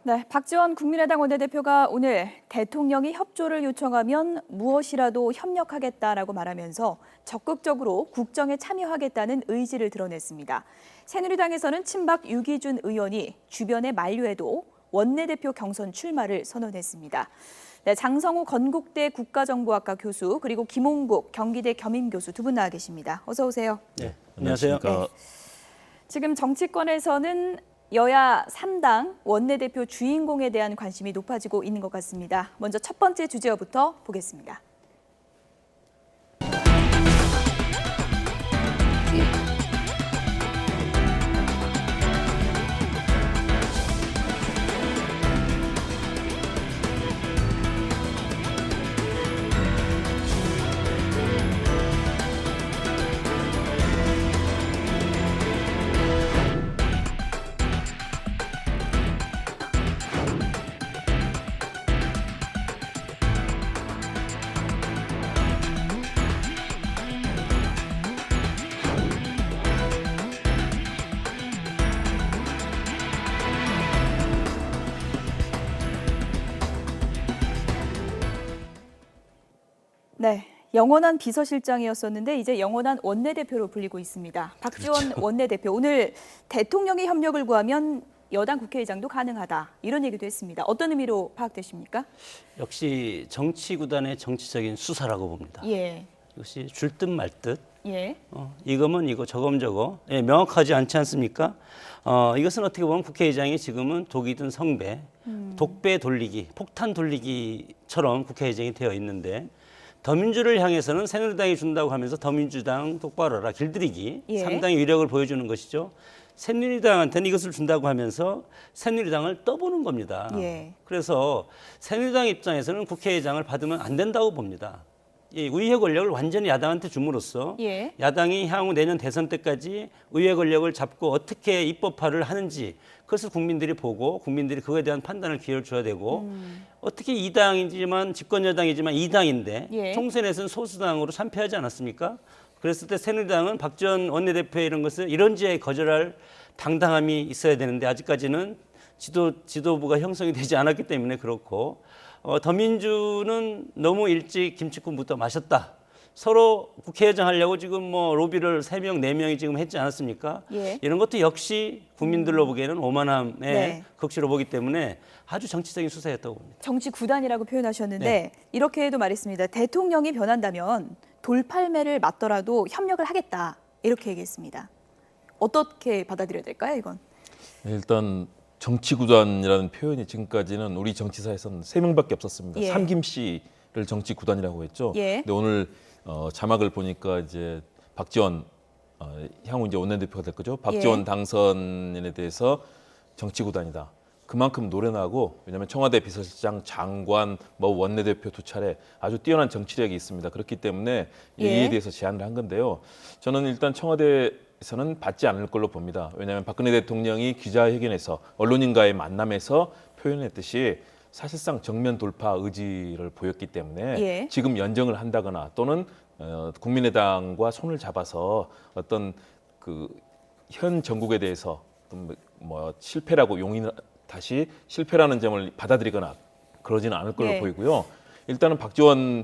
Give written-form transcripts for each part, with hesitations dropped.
네, 박지원 국민의당 원내대표가 오늘 대통령이 협조를 요청하면 무엇이라도 협력하겠다라고 말하면서 적극적으로 국정에 참여하겠다는 의지를 드러냈습니다. 새누리당에서는 친박 유기준 의원이 주변에 만류해도 원내대표 경선 출마를 선언했습니다. 네, 장성우 건국대 국가정보학과 교수 그리고 김홍국 경기대 겸임교수 두 분 나와 계십니다. 어서 오세요. 네, 안녕하세요. 네. 지금 정치권에서는 여야 3당 원내대표 주인공에 대한 관심이 높아지고 있는 것 같습니다. 먼저 첫 번째 주제어부터 보겠습니다. 네, 영원한 비서실장이었었는데 이제 영원한 원내대표로 불리고 있습니다. 박지원 그렇죠. 원내대표, 오늘 대통령이 협력을 구하면 여당 국회의장도 가능하다 이런 얘기도 했습니다. 어떤 의미로 파악되십니까? 역시 정치 구단의 정치적인 수사라고 봅니다. 예, 이것이 줄 듯 말 듯. 예, 이거면 이거 저거면 저거. 예, 명확하지 않지 않습니까? 이것은 어떻게 보면 국회의장이 지금은 독이 든 성배, 독배 돌리기, 폭탄 돌리기처럼 국회의장이 되어 있는데 더민주를 향해서는 새누리당이 준다고 하면서 더민주당 똑바로 하라 길들이기, 예. 3당의 위력을 보여주는 것이죠. 새누리당한테는 이것을 준다고 하면서 새누리당을 떠보는 겁니다. 예. 그래서 새누리당 입장에서는 국회의장을 받으면 안 된다고 봅니다. 이 의회 권력을 완전히 야당한테 줌으로써 예. 야당이 향후 내년 대선 때까지 의회 권력을 잡고 어떻게 입법화를 하는지 그것을 국민들이 보고 국민들이 그거에 대한 판단을 기회를 줘야 되고 어떻게 2당이지만 집권 여당이지만 2당인데 예. 총선에서는 소수당으로 참패하지 않았습니까? 그랬을 때 새누리당은 박지원 원내대표의 이런 것을 이런지에 거절할 당당함이 있어야 되는데 아직까지는 지도부가 형성이 되지 않았기 때문에 그렇고 더민주는 너무 일찍 김치국부터 마셨다. 서로 국회의장 하려고 지금 뭐 로비를 3명, 4명이 지금 했지 않았습니까? 예. 이런 것도 역시 국민들로 보기에는 오만함의 네. 극치로 보기 때문에 아주 정치적인 수사였다고 봅니다. 정치 구단이라고 표현하셨는데 네. 이렇게도 말했습니다. 대통령이 변한다면 돌팔매를 맞더라도 협력을 하겠다 이렇게 얘기했습니다. 어떻게 받아들여야 될까요, 이건? 일단 정치구단이라는 표현이 지금까지는 우리 정치사에서는 3명밖에 없었습니다. 예. 삼김 씨를 정치구단이라고 했죠. 예. 근데 오늘 자막을 보니까 이제 박지원 향후 이제 원내대표가 될 거죠. 박지원 예. 당선인에 대해서 정치구단이다. 그만큼 노련하고 왜냐하면 청와대 비서실장, 장관, 뭐 원내대표 2차례 아주 뛰어난 정치력이 있습니다. 그렇기 때문에 예. 이에 대해서 제안을 한 건데요. 저는 일단 청와대에서는 받지 않을 걸로 봅니다. 왜냐하면 박근혜 대통령이 기자회견에서 언론인과의 만남에서 표현했듯이 사실상 정면 돌파 의지를 보였기 때문에 예. 지금 연정을 한다거나 또는 국민의당과 손을 잡아서 어떤 그 현 정국에 대해서 뭐 실패라고 다시 실패라는 점을 받아들이거나 그러지는 않을 걸로 예. 보이고요. 일단은 박지원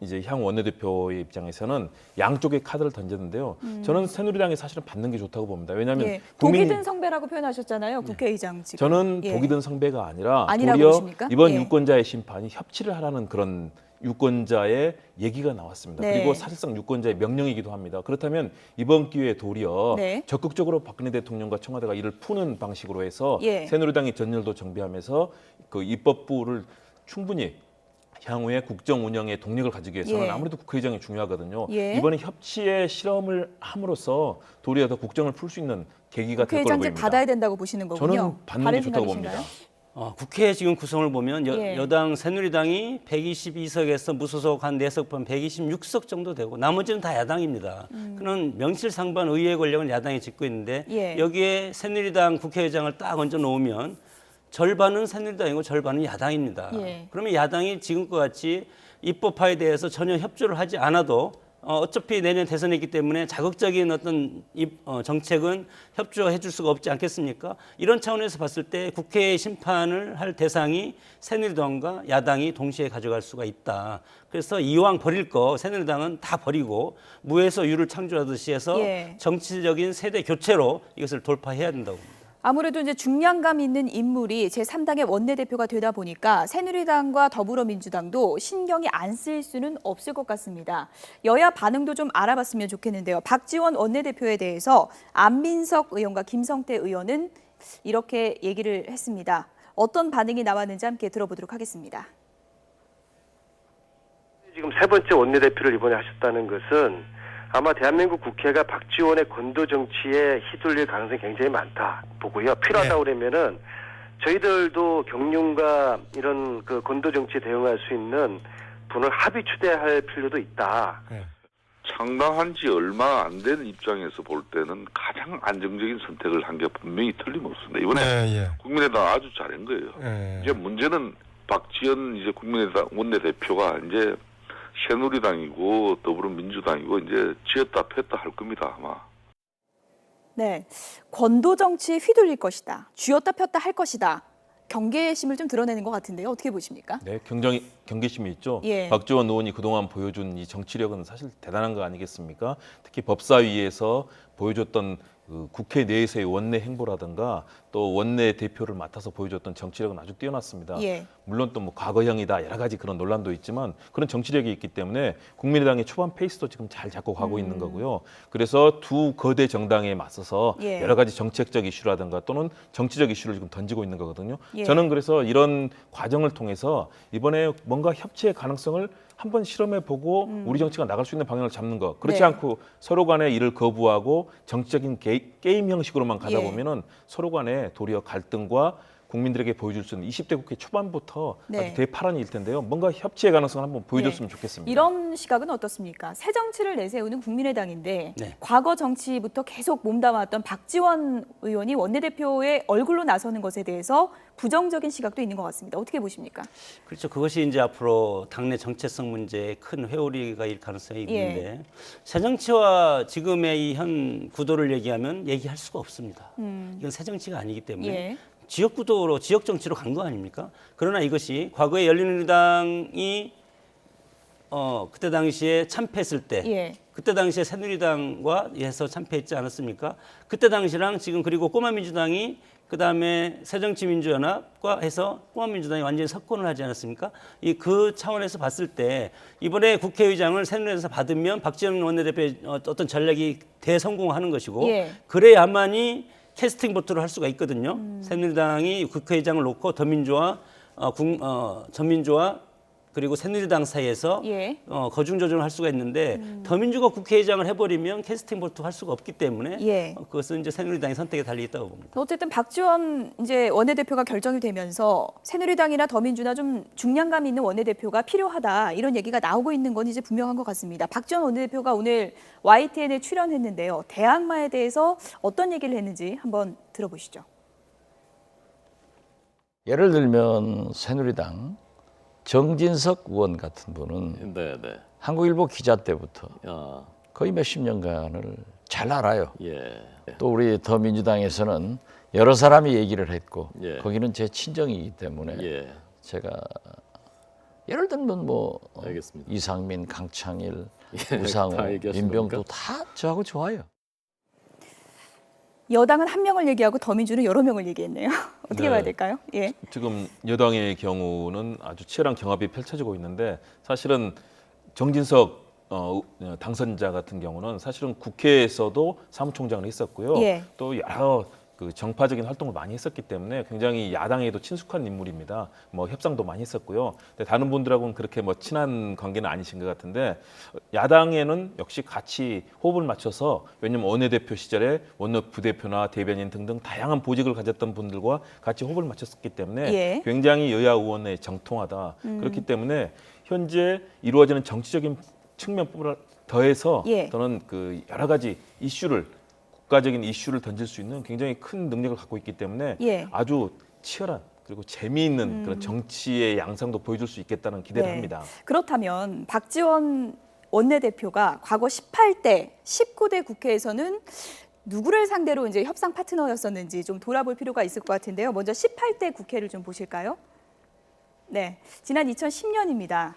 이제 향후 원내대표의 입장에서는 양쪽의 카드를 던졌는데요. 저는 새누리당이 사실은 받는 게 좋다고 봅니다. 왜냐하면 예. 독이 든 성배라고 표현하셨잖아요, 국회의장 지금. 저는 예. 독이 든 성배가 아니라 아니라고 도리어 보십니까? 이번 예. 유권자의 심판이 협치를 하라는 그런 유권자의 얘기가 나왔습니다. 네. 그리고 사실상 유권자의 명령이기도 합니다. 그렇다면 이번 기회에 도리어 네. 적극적으로 박근혜 대통령과 청와대가 이를 푸는 방식으로 해서 예. 새누리당이 전열도 정비하면서 그 입법부를 충분히 향후에 국정 운영에 동력을 가지기 위해서는 예. 아무래도 국회의장이 중요하거든요. 예. 이번에 협치의 실험을 함으로써 도리어 더 국정을 풀 수 있는 계기가 될 걸로 국회의장직 보입니다. 받아야 된다고 보시는 거군요. 저는 받는 다른 게 좋다고 생각이신가요? 봅니다. 국회 지금 구성을 보면 예. 여당 새누리당이 122석에서 무소속 한 4석 포함 126석 정도 되고 나머지는 다 야당입니다. 그런 명실상부한 의회 권력은 야당이 짚고 있는데 예. 여기에 새누리당 국회의장을 딱 얹어 놓으면 절반은 새누리당이고 절반은 야당입니다. 예. 그러면 야당이 지금과 같이 입법화에 대해서 전혀 협조를 하지 않아도 어차피 내년 대선이 있기 때문에 자극적인 어떤 정책은 협조해 줄 수가 없지 않겠습니까? 이런 차원에서 봤을 때 국회의 심판을 할 대상이 새누리당과 야당이 동시에 가져갈 수가 있다. 그래서 이왕 버릴 거 새누리당은 다 버리고 무에서 유를 창조하듯이 해서 예. 정치적인 세대 교체로 이것을 돌파해야 된다고 봅니다. 아무래도 이제 중량감 있는 인물이 제3당의 원내대표가 되다 보니까 새누리당과 더불어민주당도 신경이 안 쓰일 수는 없을 것 같습니다. 여야 반응도 좀 알아봤으면 좋겠는데요. 박지원 원내대표에 대해서 안민석 의원과 김성태 의원은 이렇게 얘기를 했습니다. 어떤 반응이 나왔는지 함께 들어보도록 하겠습니다. 지금 세 번째 원내대표를 이번에 하셨다는 것은 아마 대한민국 국회가 박지원의 건도 정치에 휘둘릴 가능성이 굉장히 많다 보고요. 필요하다 그러면은 저희들도 경륜과 이런 그 건도 정치에 대응할 수 있는 분을 합의 추대할 필요도 있다. 창당한 지 얼마 안 된 입장에서 볼 때는 가장 안정적인 선택을 한 게 분명히 틀림없습니다. 이번에 국민의당 아주 잘한 거예요. 이제 문제는 박지원 이제 국민의당 원내대표가 이제 새누리당이고 더불어민주당이고 이제 쥐었다 폈다 할 겁니다 아마. 네, 권도 정치에 휘둘릴 것이다. 쥐었다 폈다 할 것이다. 경계심을 좀 드러내는 것 같은데요. 어떻게 보십니까? 네, 경계심이 있죠. 예. 박지원 의원이 그동안 보여준 이 정치력은 사실 대단한 거 아니겠습니까? 특히 법사위에서 보여줬던 그 국회 내에서의 원내 행보라든가 또 원내 대표를 맡아서 보여줬던 정치력은 아주 뛰어났습니다. 예. 물론 또 뭐 과거형이다 여러 가지 그런 논란도 있지만 그런 정치력이 있기 때문에 국민의당의 초반 페이스도 지금 잘 잡고 가고 있는 거고요. 그래서 두 거대 정당에 맞서서 예. 여러 가지 정책적 이슈라든가 또는 정치적 이슈를 지금 던지고 있는 거거든요. 예. 저는 그래서 이런 과정을 통해서 이번에 뭔가 협치의 가능성을 한번 실험해보고 우리 정치가 나갈 수 있는 방향을 잡는 거. 그렇지 네. 않고 서로 간에 이를 거부하고 정치적인 게임 형식으로만 가다 예. 보면은 서로 간에 도리어 갈등과 국민들에게 보여줄 수 있는 20대 국회 초반부터 네. 아주 대파란일 텐데요. 뭔가 협치의 가능성을 한번 보여줬으면 좋겠습니다. 이런 시각은 어떻습니까? 새 정치를 내세우는 국민의당인데 네. 과거 정치부터 계속 몸담았던 박지원 의원이 원내대표의 얼굴로 나서는 것에 대해서 부정적인 시각도 있는 것 같습니다. 어떻게 보십니까? 그렇죠. 그것이 이제 앞으로 당내 정체성 문제에 큰 회오리가 일 가능성이 있는데 새정치와 지금의 이 현 구도를 얘기하면 얘기할 수가 없습니다. 이건 새정치가 아니기 때문에 예. 지역 구도로 지역 정치로 간 거 아닙니까? 그러나 이것이 과거에 열린우리당이 그때 당시에 참패했을 때 예. 그때 당시에 새누리당과 해서 참패했지 않았습니까? 그때 당시랑 지금 그리고 꼬마민주당이 그다음에 새정치민주연합과 해서 꼬마민주당이 완전히 석권을 하지 않았습니까? 그 차원에서 봤을 때 이번에 국회의장을 새누리당에서 받으면 박지원 원내대표의 어떤 전략이 대성공하는 것이고 예. 그래야만이 캐스팅 보트를 할 수가 있거든요. 새누리당이 국회의장을 놓고 더민주와 전민주와 그리고 새누리당 사이에서 예. 거중 조정을 할 수가 있는데 더민주가 국회의장을 해버리면 캐스팅 보트 할 수가 없기 때문에 예. 그것은 이제 새누리당의 선택에 달려 있다고 봅니다. 어쨌든 박지원 이제 원내대표가 결정이 되면서 새누리당이나 더민주나 좀 중량감 있는 원내대표가 필요하다 이런 얘기가 나오고 있는 건 이제 분명한 것 같습니다. 박지원 원내대표가 오늘 YTN에 출연했는데요. 대항마에 대해서 어떤 얘기를 했는지 한번 들어보시죠. 예를 들면 새누리당 정진석 의원 같은 분은 네. 한국일보 기자 때부터 아, 거의 몇십 년간을 잘 알아요. 예. 또 우리 더민주당에서는 여러 사람이 얘기를 했고 예. 거기는 제 친정이기 때문에 예. 제가 예를 들면 뭐 알겠습니다. 이상민, 강창일, 예, 우상호, 다 얘기하신 민병도 겁니까? 다 저하고 좋아요. 여당은 한 명을 얘기하고 더민주는 여러 명을 얘기했네요. 어떻게 네. 봐야 될까요? 예. 지금 여당의 경우는 아주 치열한 경합이 펼쳐지고 있는데 사실은 정진석 당선자 같은 경우는 사실은 국회에서도 사무총장을 했었고요. 예. 또 여러 그 정파적인 활동을 많이 했었기 때문에 굉장히 야당에도 친숙한 인물입니다. 뭐 협상도 많이 했었고요. 근데 다른 분들하고는 그렇게 뭐 친한 관계는 아니신 것 같은데 야당에는 역시 같이 호흡을 맞춰서 왜냐면 원내대표 시절에 원내부대표나 대변인 등등 다양한 보직을 가졌던 분들과 같이 호흡을 맞췄었기 때문에 예. 굉장히 여야 의원의 정통하다. 그렇기 때문에 현재 이루어지는 정치적인 측면법을 더해서 예. 저는 그 여러 가지 이슈를 국가적인 이슈를 던질 수 있는 굉장히 큰 능력을 갖고 있기 때문에 예. 아주 치열한 그리고 재미있는 그런 정치의 양상도 보여줄 수 있겠다는 기대를 네. 합니다. 그렇다면 박지원 원내대표가 과거 18대, 19대 국회에서는 누구를 상대로 이제 협상 파트너였었는지 좀 돌아볼 필요가 있을 것 같은데요. 먼저 18대 국회를 좀 보실까요? 네, 지난 2010년입니다.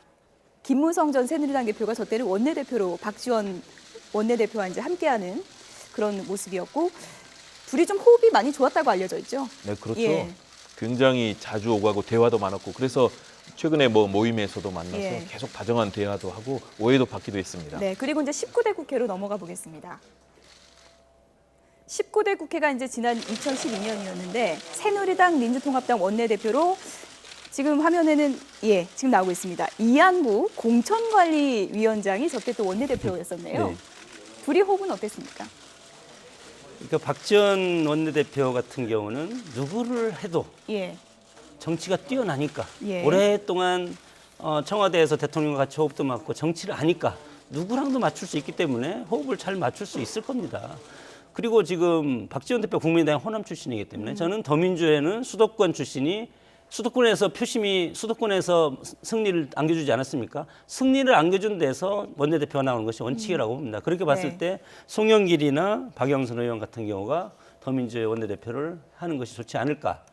김무성 전 새누리당 대표가 저 때는 원내대표로 박지원 원내대표와 이제 함께하는 그런 모습이었고 둘이 좀 호흡이 많이 좋았다고 알려져 있죠. 네, 그렇죠. 예. 굉장히 자주 오고 가고 대화도 많았고 그래서 최근에 뭐 모임에서도 만나서 예. 계속 다정한 대화도 하고 오해도 받기도 했습니다. 네, 그리고 이제 19대 국회로 넘어가 보겠습니다. 19대 국회가 이제 지난 2012년이었는데 새누리당 민주통합당 원내대표로 지금 화면에는 지금 나오고 있습니다. 이한구 공천관리위원장이 저때 또 원내대표였었네요. 네. 둘이 호흡은 어땠습니까? 그러니까 박지원 원내대표 같은 경우는 누구를 해도 예. 정치가 뛰어나니까 예. 오랫동안 청와대에서 대통령과 같이 호흡도 맞고 정치를 아니까 누구랑도 맞출 수 있기 때문에 호흡을 잘 맞출 수 있을 겁니다. 그리고 지금 박지원 대표 국민의당 호남 출신이기 때문에 저는 더민주에는 수도권 출신이 수도권에서 승리를 안겨주지 않았습니까? 승리를 안겨준 데서 원내대표가 나오는 것이 원칙이라고 봅니다. 그렇게 봤을 네. 때 송영길이나 박영선 의원 같은 경우가 더민주의 원내대표를 하는 것이 좋지 않을까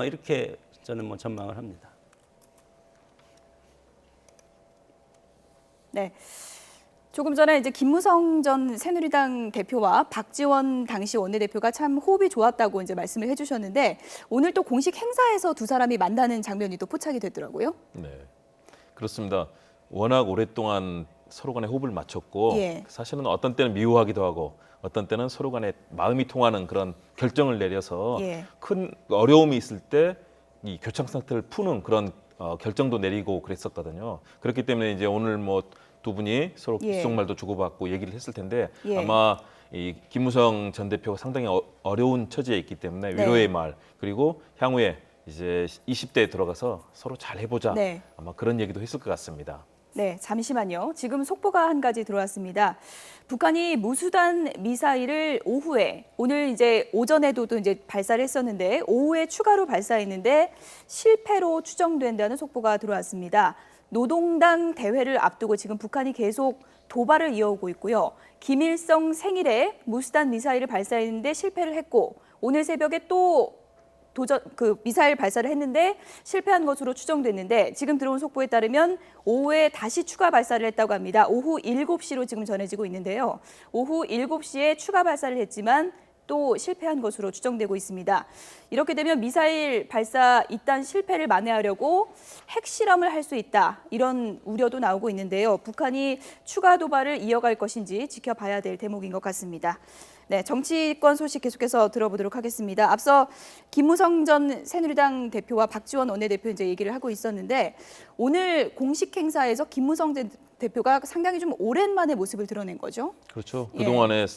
이렇게 저는 뭐 전망을 합니다. 네. 조금 전에 이제 김무성 전 새누리당 대표와 박지원 당시 원내대표가 참 호흡이 좋았다고 이제 말씀을 해주셨는데 오늘 또 공식 행사에서 두 사람이 만나는 장면이 또 포착이 되더라고요. 네, 그렇습니다. 워낙 오랫동안 서로 간에 호흡을 맞췄고 예. 사실은 어떤 때는 미워하기도 하고 어떤 때는 서로 간에 마음이 통하는 그런 결정을 내려서 예. 큰 어려움이 있을 때 이 교착 상태를 푸는 그런 결정도 내리고 그랬었거든요. 그렇기 때문에 이제 오늘 뭐 두 분이 서로 예. 속말도 주고받고 얘기를 했을 텐데 예. 아마 이 김무성 전 대표가 상당히 어려운 처지에 있기 때문에 네. 위로의 말 그리고 향후에 이제 20대에 들어가서 서로 잘 해보자 네. 아마 그런 얘기도 했을 것 같습니다. 네, 잠시만요. 지금 속보가 한 가지 들어왔습니다. 북한이 무수단 미사일을 오후에 오늘 이제 오전에도 또 이제 발사를 했었는데 오후에 추가로 발사했는데 실패로 추정된다는 속보가 들어왔습니다. 노동당 대회를 앞두고 지금 북한이 계속 도발을 이어오고 있고요. 김일성 생일에 무수단 미사일을 발사했는데 실패를 했고 오늘 새벽에 또 미사일 발사를 했는데 실패한 것으로 추정됐는데 지금 들어온 속보에 따르면 오후에 다시 추가 발사를 했다고 합니다. 오후 7시로 지금 전해지고 있는데요. 오후 7시에 추가 발사를 했지만 또 실패한 것으로 추정되고 있습니다. 이렇게 되면 미사일 발사 이딴 실패를 만회하려고 핵실험을 할 수 있다. 이런 우려도 나오고 있는데요. 북한이 추가 도발을 이어갈 것인지 지켜봐야 될 대목인 것 같습니다. 네, 정치권 소식 계속해서 들어보도록 하겠습니다. 앞서 김무성 전 새누리당 대표와 박지원 원내대표 이제 얘기를 하고 있었는데 오늘 공식 행사에서 김무성 대표가 상당히 좀 오랜만에 모습을 드러낸 거죠. 그렇죠. 예. 그동안에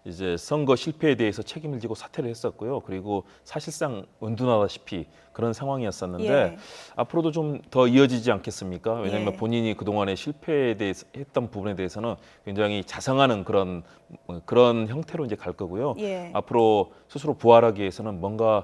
이제 선거 실패에 대해서 책임을 지고 사퇴를 했었고요. 그리고 사실상 은둔하다시피 그런 상황이었었는데 예. 앞으로도 좀 더 이어지지 않겠습니까? 왜냐하면 예. 본인이 그동안의 실패에 대해서 했던 부분에 대해서는 굉장히 자성하는 그런 형태로 이제 갈 거고요. 예. 앞으로 스스로 부활하기 위해서는 뭔가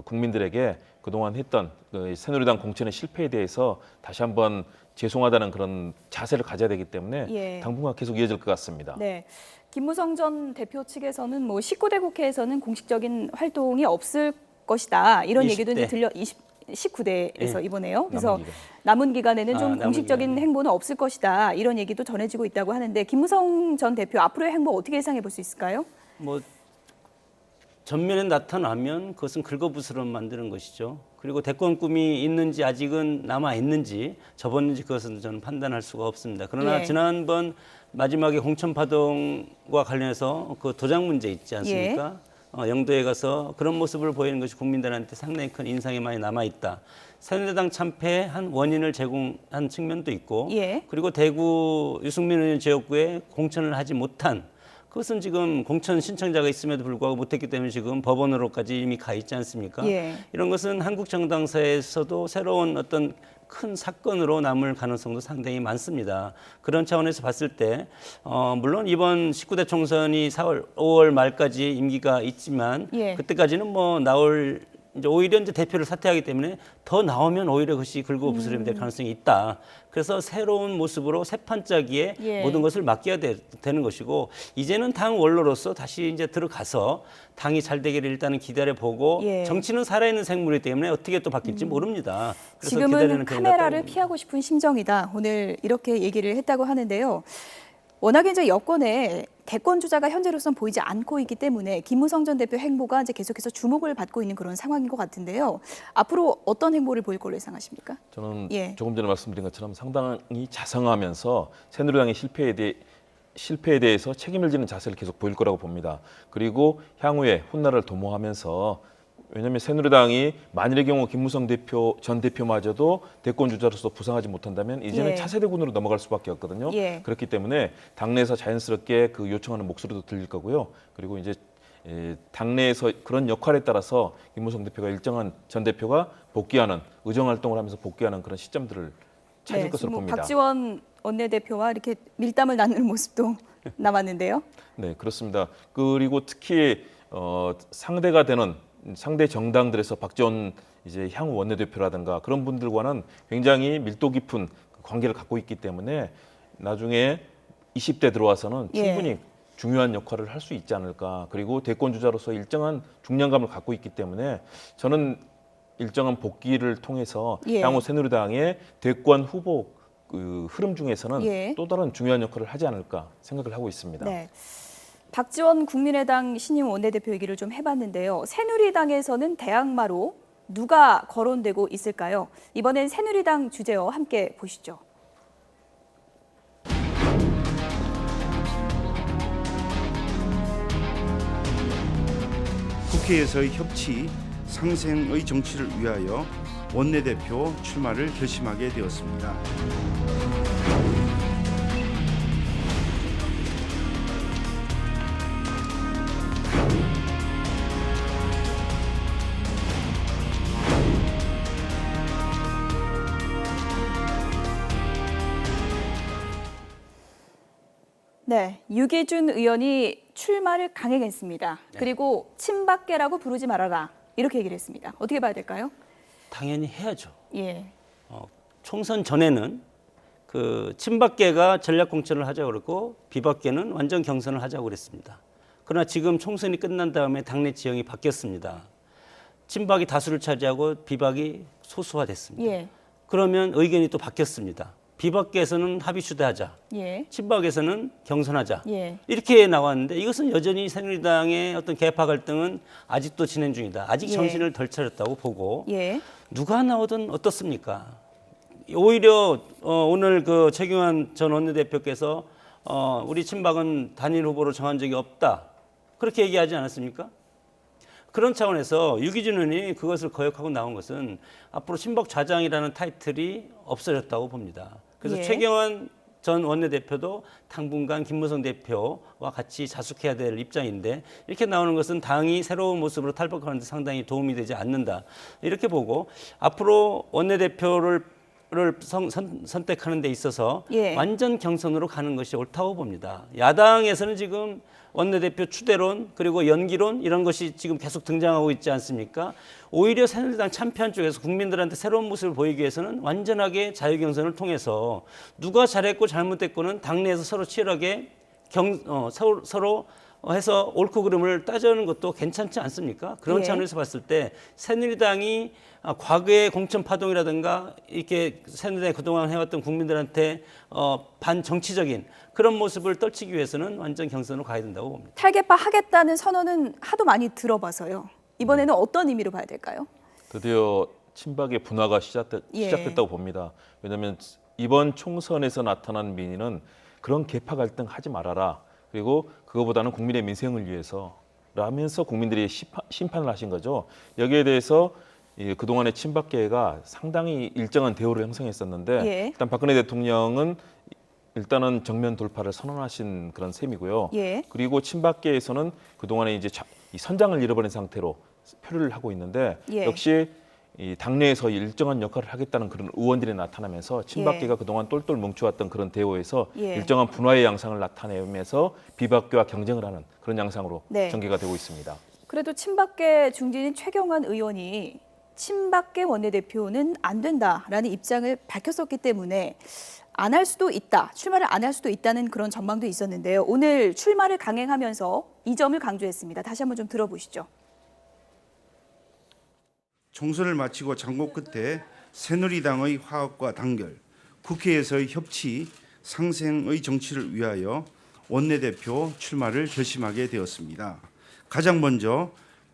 국민들에게 그동안 했던 새누리당 공천의 실패에 대해서 다시 한번 죄송하다는 그런 자세를 가져야 되기 때문에 예. 당분간 계속 이어질 것 같습니다. 네. 김무성 전 대표 측에서는 뭐 19대 국회에서는 공식적인 활동이 없을 것이다. 이런 20대. 얘기도 이제 19대에서 예. 이번에요. 그래서 남은 기간. 남은 기간에는 좀 남은 공식적인 기간에. 행보는 없을 것이다. 이런 얘기도 전해지고 있다고 하는데 김무성 전 대표 앞으로의 행보 어떻게 예상해 볼 수 있을까요? 뭐 전면에 나타나면 그것은 긁어부스럼 만드는 것이죠. 그리고 대권 꿈이 있는지 아직은 남아 있는지 접었는지 그것은 저는 판단할 수가 없습니다. 그러나 예. 지난번 마지막에 공천 파동과 관련해서 그 도장 문제 있지 않습니까? 영도에 가서 그런 모습을 보이는 것이 국민들한테 상당히 큰 인상이 많이 남아 있다. 새누리당 참패한 원인을 제공한 측면도 있고, 예. 그리고 대구 유승민 의원 지역구에 공천을 하지 못한 그것은 지금 공천 신청자가 있음에도 불구하고 못했기 때문에 지금 법원으로까지 이미 가 있지 않습니까? 예. 이런 것은 한국 정당사에서도 새로운 어떤 큰 사건으로 남을 가능성도 상당히 많습니다. 그런 차원에서 봤을 때 물론 이번 19대 총선이 5월 말까지 임기가 있지만 예. 그때까지는 뭐 나올 이제 오히려 이제 대표를 사퇴하기 때문에 더 나오면 오히려 그것이 긁고 부스럼이 될 가능성이 있다. 그래서 새로운 모습으로 새 판짜기에 예. 모든 것을 맡겨야 되는 것이고 이제는 당 원로로서 다시 이제 들어가서 당이 잘 되기를 일단은 기다려 보고 예. 정치는 살아있는 생물이기 때문에 어떻게 또 바뀔지 모릅니다. 그래서 지금은 기다리는 편이다 카메라를 봅니다. 피하고 싶은 심정이다. 오늘 이렇게 얘기를 했다고 하는데요. 워낙에 이제 여권에 대권 주자가 현재로선 보이지 않고 있기 때문에 김무성 전 대표 행보가 이제 계속해서 주목을 받고 있는 그런 상황인 것 같은데요. 앞으로 어떤 행보를 보일 걸로 예상하십니까? 저는 예. 조금 전에 말씀드린 것처럼 상당히 자성하면서 새누리당의 실패에 대해서 책임을 지는 자세를 계속 보일 거라고 봅니다. 그리고 향후에 훗날을 도모하면서 왜냐하면 새누리당이 만일의 경우 김무성 전 대표마저도 대권 주자로서 부상하지 못한다면 이제는 예. 차세대군으로 넘어갈 수밖에 없거든요. 예. 그렇기 때문에 당내에서 자연스럽게 그 요청하는 목소리도 들릴 거고요. 그리고 이제 당내에서 그런 역할에 따라서 김무성 대표가 일정한 전 대표가 복귀하는 의정 활동을 하면서 복귀하는 그런 시점들을 찾을 것으로 지금 봅니다. 박지원 원내대표와 이렇게 밀담을 나누는 모습도 남았는데요. 네, 그렇습니다. 그리고 특히 상대가 되는 상대 정당들에서 박지원 이제 향후 원내대표라든가 그런 분들과는 굉장히 밀도 깊은 관계를 갖고 있기 때문에 나중에 20대 들어와서는 예. 충분히 중요한 역할을 할 수 있지 않을까. 그리고 대권 주자로서 일정한 중량감을 갖고 있기 때문에 저는 일정한 복귀를 통해서 예. 향후 새누리당의 대권 후보 그 흐름 중에서는 예. 또 다른 중요한 역할을 하지 않을까 생각을 하고 있습니다. 네. 박지원 국민의당 신임 원내대표 얘기를 좀 해봤는데요. 새누리당에서는 대항마로 누가 거론되고 있을까요? 이번엔 새누리당 주제와 함께 보시죠. 국회에서의 협치, 상생의 정치를 위하여 원내대표 출마를 결심하게 되었습니다. 네, 유기준 의원이 출마를 강행했습니다. 그리고 친박계라고 부르지 말아라 이렇게 얘기를 했습니다. 어떻게 봐야 될까요? 당연히 해야죠. 예, 총선 전에는 그 친박계가 전략 공천을 하자고 그랬고 비박계는 완전 경선을 하자고 그랬습니다. 그러나 지금 총선이 끝난 다음에 당내 지형이 바뀌었습니다. 친박이 다수를 차지하고 비박이 소수화됐습니다. 예, 그러면 의견이 또 바뀌었습니다. 비박계에서는 합의 추대하자, 예, 친박에서는 경선하자. 예. 이렇게 나왔는데 이것은 여전히 새누리당의 어떤 개파 갈등은 아직도 진행 중이다. 아직 예. 정신을 덜 차렸다고 보고 예, 누가 나오든 어떻습니까? 오히려 오늘 그 최경환 전 원내대표께서 우리 친박은 단일 후보로 정한 적이 없다. 그렇게 얘기하지 않았습니까? 그런 차원에서 유기준 의원이 그것을 거역하고 나온 것은 앞으로 친박 좌장이라는 타이틀이 없어졌다고 봅니다. 그래서 예. 최경환 전 원내대표도 당분간 김무성 대표와 같이 자숙해야 될 입장인데 이렇게 나오는 것은 당이 새로운 모습으로 탈바꿈하는 데 상당히 도움이 되지 않는다. 이렇게 보고 앞으로 원내대표를 선택하는 데 있어서 예. 완전 경선으로 가는 것이 옳다고 봅니다. 야당에서는 지금 원내대표 추대론 그리고 연기론 이런 것이 지금 계속 등장하고 있지 않습니까? 오히려 새누리당 참패한 쪽에서 국민들한테 새로운 모습을 보이기 위해서는 완전하게 자유경선을 통해서 누가 잘했고 잘못됐고는 당내에서 서로 치열하게 서로 해서 옳고 그름을 따져는 것도 괜찮지 않습니까? 그런 예. 차원에서 봤을 때 새누리당이 과거의 공천 파동이라든가 이렇게 새누리당이 그동안 해왔던 국민들한테 반정치적인 그런 모습을 떨치기 위해서는 완전 경선으로 가야 된다고 봅니다. 탈개파 하겠다는 선언은 하도 많이 들어봐서요. 이번에는 어떤 의미로 봐야 될까요? 드디어 친박의 분화가 예. 시작됐다고 봅니다. 왜냐하면 이번 총선에서 나타난 민의는 그런 개파 갈등 하지 말아라. 그리고 그거보다는 국민의 민생을 위해서 라면서 국민들이 심판을 하신 거죠. 여기에 대해서 그동안의 친박계가 상당히 일정한 대우를 형성했었는데 예. 일단 박근혜 대통령은 일단은 정면 돌파를 선언하신 그런 셈이고요. 예. 그리고 친박계에서는 그동안에 이제 이 선장을 잃어버린 상태로 표를 하고 있는데 예. 역시 이 당내에서 일정한 역할을 하겠다는 그런 의원들이 나타나면서 친박계가 그동안 똘똘 뭉쳐왔던 그런 대우에서 예. 일정한 분화의 양상을 나타내면서 비박계와 경쟁을 하는 그런 양상으로 네. 전개가 되고 있습니다. 그래도 친박계 중진인 최경환 의원이 친박계 원내대표는 안 된다라는 입장을 밝혔었기 때문에 안 할 수도 있다, 출마를 안 할 수도 있다는 그런 전망도 있었는데요. 오늘 출마를 강행하면서 이 점을 강조했습니다. 다시 한번 좀 들어보시죠. 총선을 마치고 장고 끝에 새누리당의 화합과 단결, 국회에서의 협치, 상생의 정치를 위하여 원내대표 출마를 결심하게 되었습니다. 가장 먼저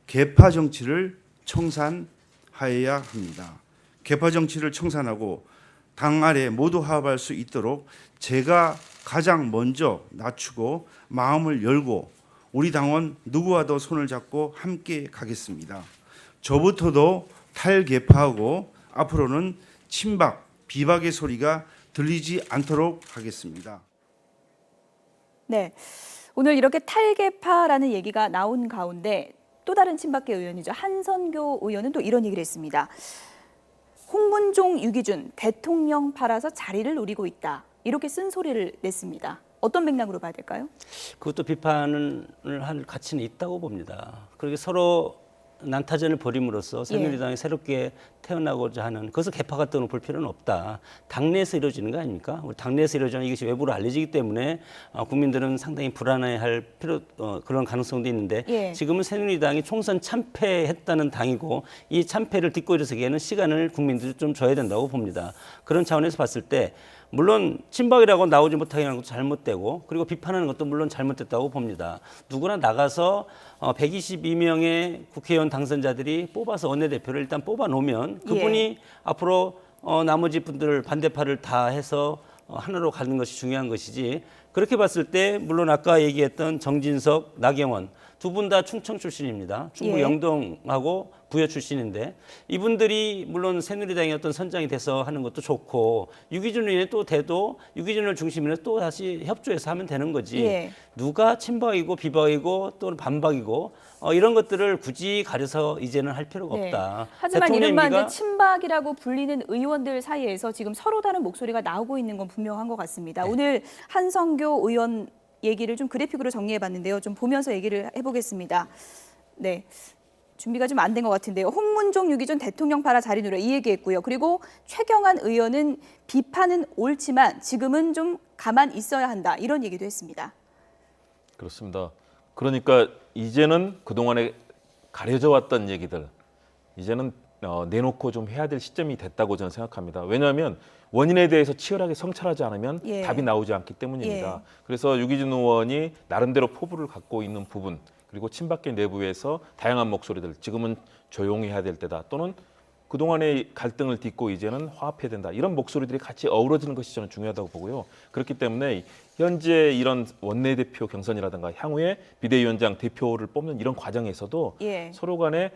계파 정치를 청산하여야 합니다. 계파 정치를 청산하고 당 아래 모두 화합할 수 있도록 제가 가장 먼저 낮추고 마음을 열고 우리 당원 누구와도 손을 잡고 함께 가겠습니다. 저부터도 탈계파하고 앞으로는 친박, 비박의 소리가 들리지 않도록 하겠습니다. 네, 오늘 이렇게 탈계파라는 얘기가 나온 가운데 또 다른 친박계 의원이죠. 한선교 의원은 또 이런 얘기를 했습니다. 홍문종, 유기준 대통령 팔아서 자리를 노리고 있다. 이렇게 쓴소리를 냈습니다. 어떤 맥락으로 봐야 될까요? 그것도 비판을 할 가치는 있다고 봅니다. 그렇게 서로 난타전을 벌임으로써 새누리당이 새롭게 태어나고자 하는, 그것을 개파 같다고 볼 필요는 없다. 당내에서 이루어지는 거 아닙니까? 우리 당내에서 이루어지는 이것이 외부로 알려지기 때문에 국민들은 상당히 불안해할 그런 가능성도 있는데 지금은 새누리당이 총선 참패했다는 당이고 이 참패를 딛고 일어서기에는 시간을 국민들이 좀 줘야 된다고 봅니다. 그런 차원에서 봤을 때 물론 친박이라고 나오지 못하게 하는 것도 잘못되고 그리고 비판하는 것도 물론 잘못됐다고 봅니다. 누구나 나가서 122명의 국회의원 당선자들이 뽑아서 원내대표를 일단 뽑아놓으면 그분이 앞으로 나머지 분들 반대파를 다 해서 하나로 가는 것이 중요한 것이지, 그렇게 봤을 때 물론 아까 얘기했던 정진석, 나경원 두 분 다 충청 출신입니다. 충북 영동하고 부여 출신인데 이분들이 물론 새누리당의 어떤 선장이 돼서 하는 것도 좋고 유기준 의원이 또 돼도 유기준을 중심으로 또 다시 협조해서 하면 되는 거지. 누가 친박이고 비박이고 또는 반박이고 이런 것들을 굳이 가려서 이제는 할 필요가 없다. 하지만 이른바 이제 친박이라고 불리는 의원들 사이에서 지금 서로 다른 목소리가 나오고 있는 건 분명한 것 같습니다. 오늘 한성교 의원 얘기를 좀 그래픽으로 정리해봤는데요. 좀 보면서 얘기를 해보겠습니다. 네, 준비가 좀 안 된 것 같은데요. 홍문종, 유기준 대통령 팔아 자리 누려 이 얘기했고요. 그리고 최경환 의원은 비판은 옳지만 지금은 좀 가만 있어야 한다. 이런 얘기도 했습니다. 그렇습니다. 그러니까 이제는 그동안에 가려져 왔던 얘기들 이제는 내놓고 좀 해야 될 시점이 됐다고 저는 생각합니다. 왜냐하면 원인에 대해서 치열하게 성찰하지 않으면 답이 나오지 않기 때문입니다. 그래서 유기준 의원이 나름대로 포부를 갖고 있는 부분, 그리고 친박계 내부에서 다양한 목소리들, 지금은 조용히 해야 될 때다, 또는 그동안의 갈등을 딛고 이제는 화합해야 된다, 이런 목소리들이 같이 어우러지는 것이 저는 중요하다고 보고요. 그렇기 때문에 현재 이런 원내대표 경선이라든가 향후에 비대위원장 대표를 뽑는 이런 과정에서도 서로 간에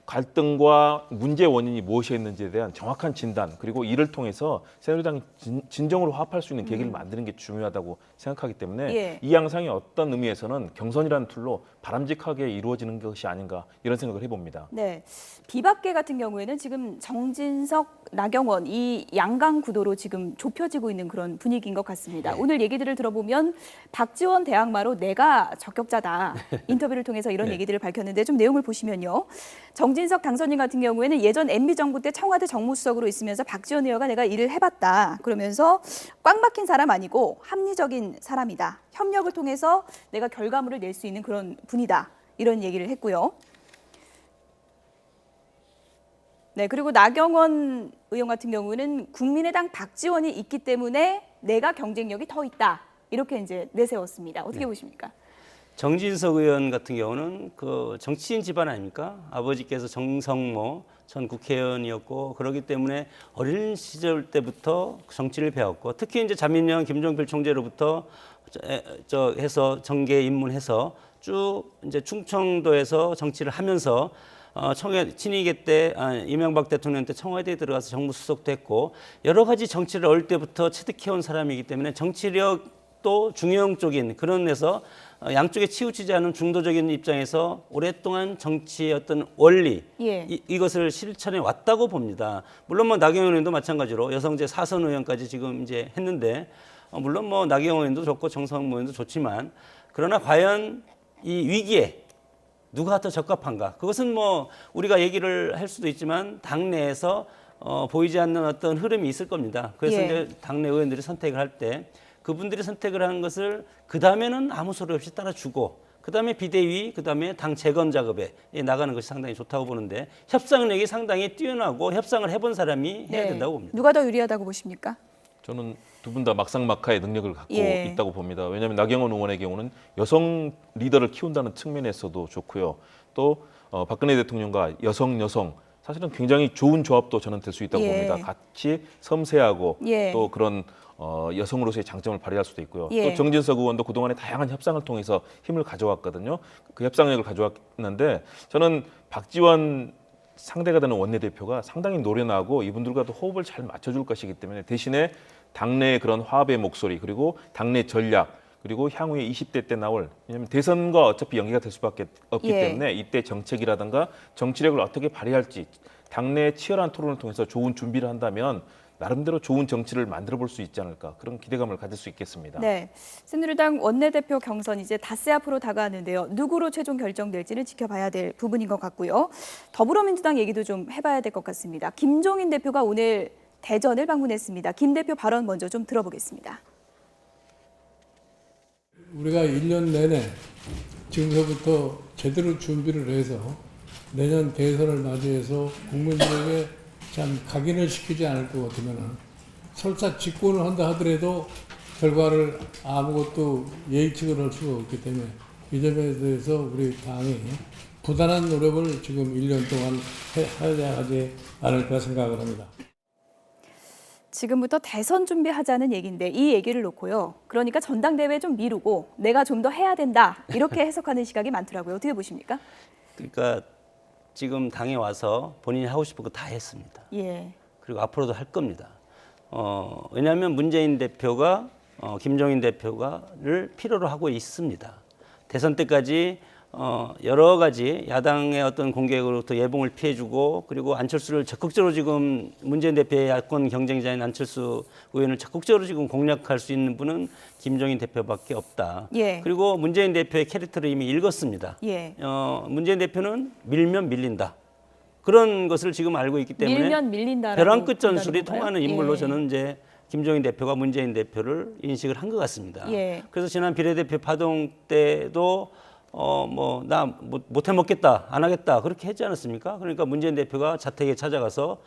갈등과 문제 원인이 무엇이었는지에 대한 정확한 진단, 그리고 이를 통해서 새누리당이 진정으로 화합할 수 있는 계기를 만드는 게 중요하다고 생각하기 때문에 이 양상이 어떤 의미에서는 경선이라는 툴로 바람직하게 이루어지는 것이 아닌가, 이런 생각을 해봅니다. 네, 비박계 같은 경우에는 지금 정진석, 나경원 이 양강 구도로 지금 좁혀지고 있는 그런 분위기인 것 같습니다. 오늘 얘기들을 들어보면 박지원 대항마로 내가 적격자다. 인터뷰를 통해서 이런 얘기들을 밝혔는데 좀 내용을 보시면요. 정진석 당선인 같은 경우에는 예전 MB정부 때 청와대 정무수석으로 있으면서 박지원 의원과 내가 일을 해봤다. 그러면서 꽉 막힌 사람 아니고 합리적인 사람이다. 협력을 통해서 내가 결과물을 낼 수 있는 그런 분이다. 이런 얘기를 했고요. 네, 그리고 나경원 의원 같은 경우는 국민의당 박지원이 있기 때문에 내가 경쟁력이 더 있다. 이렇게 이제 내세웠습니다. 어떻게 보십니까? 정진석 의원 같은 경우는 그 정치인 집안 아닙니까? 아버지께서 정성모 전 국회의원이었고 그렇기 때문에 어린 시절 때부터 정치를 배웠고 특히 이제 자민련 김종필 총재로부터 해서 정계 입문해서 쭉 이제 충청도에서 정치를 하면서 친이계 때 이명박 대통령 때 청와대에 들어가서 정무수석도 했고 여러 가지 정치를 어릴 때부터 체득해온 사람이기 때문에 정치력도 중용적인 그런 데서 양쪽에 치우치지 않은 중도적인 입장에서 오랫동안 정치의 어떤 원리 이것을 실천해 왔다고 봅니다. 물론 뭐 나경원 의원도 마찬가지로 여성제 4선 의원까지 지금 이제 했는데 물론 뭐 나경원 의원도 좋고 정성모 의원도 좋지만 그러나 과연 이 위기에 누가 더 적합한가? 그것은 뭐 우리가 얘기를 할 수도 있지만 당내에서 보이지 않는 어떤 흐름이 있을 겁니다. 그래서 예. 이제 당내 의원들이 선택을 할 때 그분들이 선택을 하는 것을 그 다음에는 아무 소리 없이 따라주고 그 다음에 비대위, 그 다음에 당 재검 작업에 나가는 것이 상당히 좋다고 보는데 협상력이 상당히 뛰어나고 협상을 해본 사람이 해야 된다고 봅니다. 누가 더 유리하다고 보십니까? 저는 두 분 다 막상막하의 능력을 갖고 예. 있다고 봅니다. 왜냐하면 나경원 의원의 경우는 여성 리더를 키운다는 측면에서도 좋고요. 또 박근혜 대통령과 여성 사실은 굉장히 좋은 조합도 저는 될 수 있다고 예. 봅니다. 같이 섬세하고 예. 또 그런 여성으로서의 장점을 발휘할 수도 있고요. 예. 또 정진석 의원도 그동안에 다양한 협상을 통해서 힘을 가져왔거든요. 그 협상력을 가져왔는데 저는 박지원 상대가 되는 원내대표가 상당히 노련하고 이분들과도 호흡을 잘 맞춰줄 것이기 때문에 대신에 당내의 그런 화합의 목소리 그리고 당내 전략 그리고 향후에 20대 때 나올 왜냐하면 대선과 어차피 연계가 될 수밖에 없기 예. 때문에 이때 정책이라든가 정치력을 어떻게 발휘할지 당내 치열한 토론을 통해서 좋은 준비를 한다면 나름대로 좋은 정치를 만들어 볼 수 있지 않을까 그런 기대감을 가질 수 있겠습니다. 네, 새누리당 원내대표 경선 이제 닷새 앞으로 다가왔는데요. 누구로 최종 결정될지는 지켜봐야 될 부분인 것 같고요. 더불어민주당 얘기도 좀 해봐야 될 것 같습니다. 김종인 대표가 오늘 대전을 방문했습니다. 김 대표 발언 먼저 좀 들어보겠습니다. 우리가 1년 내내 지금서부터 제대로 준비를 해서 내년 대선을 맞이해서 국민들에게 참 각인을 시키지 않을 것 같으면 설사 집권을 한다 하더라도 결과를 아무것도 예측을 할 수가 없기 때문에 이 점에 대해서 우리 당이 부단한 노력을 지금 1년 동안 해야 하지 않을까 생각을 합니다. 지금부터 대선 준비하자는 얘기인데 이 얘기를 놓고요. 그러니까 전당대회 좀 미루고 내가 좀 더 해야 된다 이렇게 해석하는 시각이 많더라고요. 어떻게 보십니까? 그러니까 지금 당에 와서 본인이 하고 싶은 거 다 했습니다. 예. 그리고 앞으로도 할 겁니다. 왜냐하면 문재인 대표가 김종인 대표가를 필요로 하고 있습니다. 대선 때까지 여러 가지 야당의 어떤 공격으로부터 예봉을 피해주고 그리고 안철수를 적극적으로 지금 문재인 대표의 야권 경쟁자인 안철수 의원을 적극적으로 지금 공략할 수 있는 분은 김종인 대표밖에 없다. 예. 그리고 문재인 대표의 캐릭터를 이미 읽었습니다. 예. 문재인 대표는 밀면 밀린다. 그런 것을 지금 알고 있기 때문에 밀면 밀린다라고 벼랑 끝 전술이 본다는 건가요? 통하는 인물로 예. 저는 이제 김종인 대표가 문재인 대표를 인식을 한 것 같습니다. 예. 그래서 지난 비례대표 파동 때도 나 못해 먹겠다, 안 하겠다 그렇게 했지 않았습니까? 그러니까 문재인 대표가 자택에 찾아가서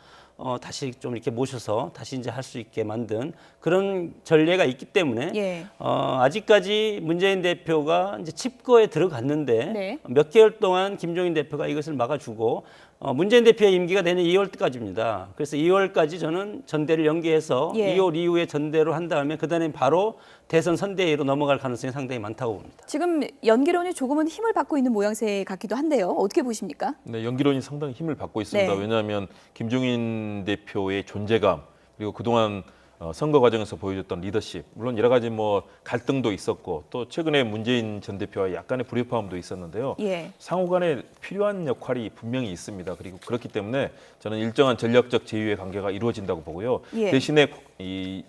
다시 좀 이렇게 모셔서 다시 이제 할 수 있게 만든 그런 전례가 있기 때문에 예. 아직까지 문재인 대표가 이제 칩거에 들어갔는데 네. 몇 개월 동안 김종인 대표가 이것을 막아주고 문재인 대표의 임기가 내년 2월까지입니다. 그래서 2월까지 저는 전대를 연기해서 예. 2월 이후에 전대로 한 다음에 그다음에 바로 대선 선대위로 넘어갈 가능성이 상당히 많다고 봅니다. 지금 연기론이 조금은 힘을 받고 있는 모양새 같기도 한데요. 어떻게 보십니까? 네, 연기론이 상당히 힘을 받고 있습니다. 네. 왜냐하면 김종인 대표의 존재감 그리고 그동안 선거 과정에서 보여줬던 리더십, 물론 여러 가지 뭐 갈등도 있었고 또 최근에 문재인 전 대표와 약간의 불협화음도 있었는데요. 예. 상호간에 필요한 역할이 분명히 있습니다. 그리고 그렇기 때문에 저는 일정한 전략적 제휴의 관계가 이루어진다고 보고요. 예. 대신에 이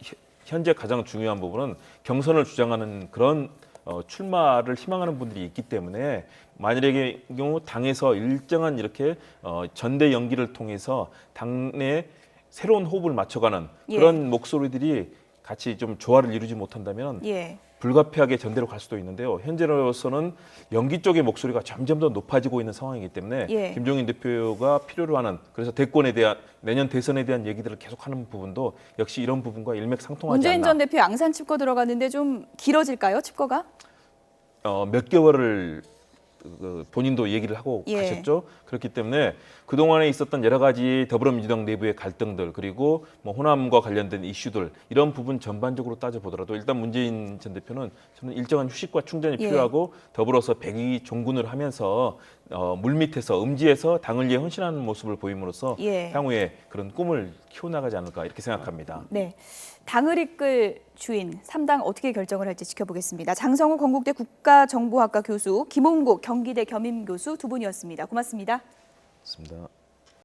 현재 가장 중요한 부분은 경선을 주장하는 그런 출마를 희망하는 분들이 있기 때문에 만일의 경우 당에서 일정한 이렇게 전대 연기를 통해서 당내 새로운 호흡을 맞춰가는 그런 목소리들이 같이 좀 조화를 이루지 못한다면 예. 불가피하게 전대로 갈 수도 있는데요. 현재로서는 연기 쪽의 목소리가 점점 더 높아지고 있는 상황이기 때문에 예. 김종인 대표가 필요로 하는 그래서 대권에 대한 내년 대선에 대한 얘기들을 계속하는 부분도 역시 이런 부분과 일맥상통하지 문재인 않나. 전 대표 양산 칩거 들어갔는데 좀 길어질까요? 칩거가? 몇 개월을 본인도 얘기를 하고 예. 가셨죠. 그렇기 때문에 그동안에 있었던 여러 가지 더불어민주당 내부의 갈등들 그리고 뭐 호남과 관련된 이슈들 이런 부분 전반적으로 따져보더라도 일단 문재인 전 대표는 저는 일정한 휴식과 충전이 예. 필요하고 더불어서 백의 종군을 하면서 물밑에서 음지에서 당을 위해 헌신하는 모습을 보임으로써 예. 향후에 그런 꿈을 키워나가지 않을까 이렇게 생각합니다. 네. 당을 이끌 주인 3당 어떻게 결정을 할지 지켜보겠습니다. 장성우 건국대 국가정보학과 교수, 김홍국 경기대 겸임교수 두 분이었습니다. 고맙습니다. 맞습니다.